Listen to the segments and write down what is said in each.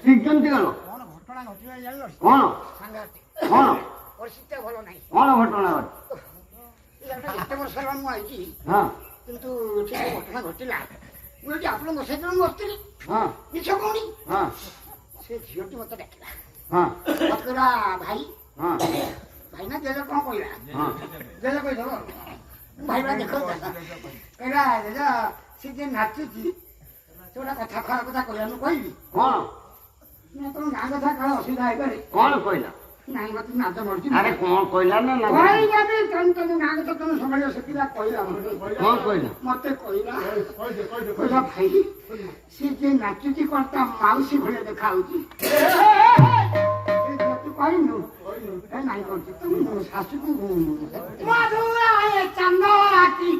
ঠিক জনতি কেন ঘটনা ঘটিলা জানো কোন সাংঘাতিক কোন পরিস্থিতি ভালো নাই কোন ঘটনা এত বড় সালাম ମୁଁ ଆଇଛି ହଁ କିନ୍ତୁ ସେ ଘଟଣା ଘଟିଲା ମୁଁ ଏଠି ଆପଣ ମୋ ସହିତ ମୁଁ ବସିଥିଲି ହଁ ମିଛ କହୁନି ହଁ ସେ ଝିଅଟି ମତେ ଡାକିଲା ହଁ ମତେ କହିଲା ଭାଇ ହଁ ଭାଇ ନା ଜେଜେ କ'ଣ କହିଲା ହଁ ଜେଜେ କହିଦେବ ଭାଇ ବା ଦେଖ କହିଲା ଜେଜେ ସେ ଯେ ନାଚୁଛି ସେ ଗୋଟେ କଥା ଖରାପ କଥା କହିଲା ମୁଁ କହିବି କଣ ତମ ଗାଁ କଥା କାଳେ ଅସୁବିଧା ହେଇପାରେ କଣ କହିଲା ନାଇଁ ମତେ ନାଚ ମରୁଛି ଆରେ କଣ କହିଲା ନା ନା କହିଲା ବି ତମ ଗାଁ କଥା ତମେ ସମ୍ଭାଳିବ ସେଥିଲା କହିଲା କଣ କହିଲା ମତେ କହିଲା କହିଲା ଭାଇ ସେ ଯେ ନାଚୁଛି କଣ ତା ମାଉସୀ ଭଳିଆ ଦେଖା ହଉଛି ତୁ କହିନୁ ନାଇଁ କରୁଛି ତୁ ଶାଶୁକୁ ଚାନ୍ଦ ରାତି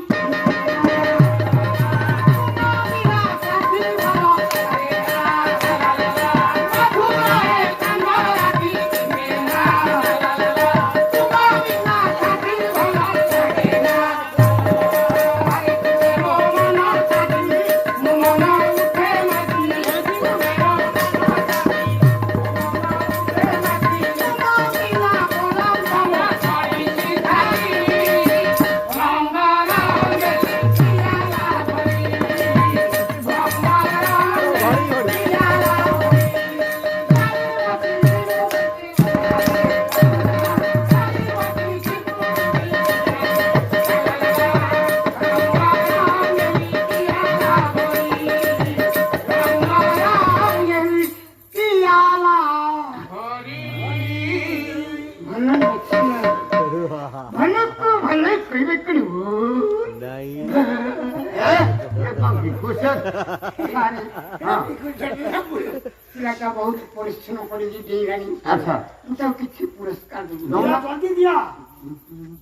ପିଲାଟା ବହୁତ ପରିଶ୍ରମ କରିକି ଦେଇଲାଣି ଆଚ୍ଛା ମୁଁ ତାକୁ କିଛି ପୁରସ୍କାର ଦେବି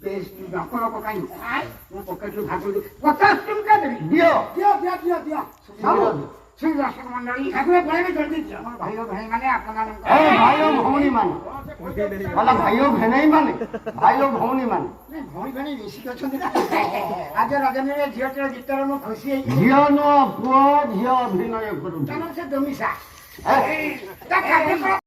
ବେଶ ଡଙ୍କର ପକାଇ ମୁଁ ପକେଟରୁ ଭାଗୁଛି 50 ଟଙ୍କା ଦେବି ଦିଅ ଦିଅ ଦିଅ ଦିଅ ଦିଅ ଶ୍ରୀ ଦର୍ଶକ ମଣ୍ଡଳୀ ଠାକୁର ପଳେଇବେ ଜଲ୍ଦି ଦିଅ ମୋର ଭାଇ ଭାଇ ମାନେ ଆପଣମାନଙ୍କ ଭାଇ ଓ ଭଉଣୀ ମାନେ ଭଲ ଭାଇ ଓ ଭେଣେଇ ମାନେ ଭାଇ ଓ ଭଉଣୀ ମାନେ ଭଉଣୀ ଭାଇ ମିଶିକି ଅଛନ୍ତି ନା ଆଜି ରଜନୀରେ ଝିଅଟିର ଗୀତରେ ମୁଁ ଖୁସି ହେଇଛି ଝିଅ ନୁହ ପୁଅ ଝିଅ ଅଭିନୟ କରୁଛି ସେ ଦମିଶା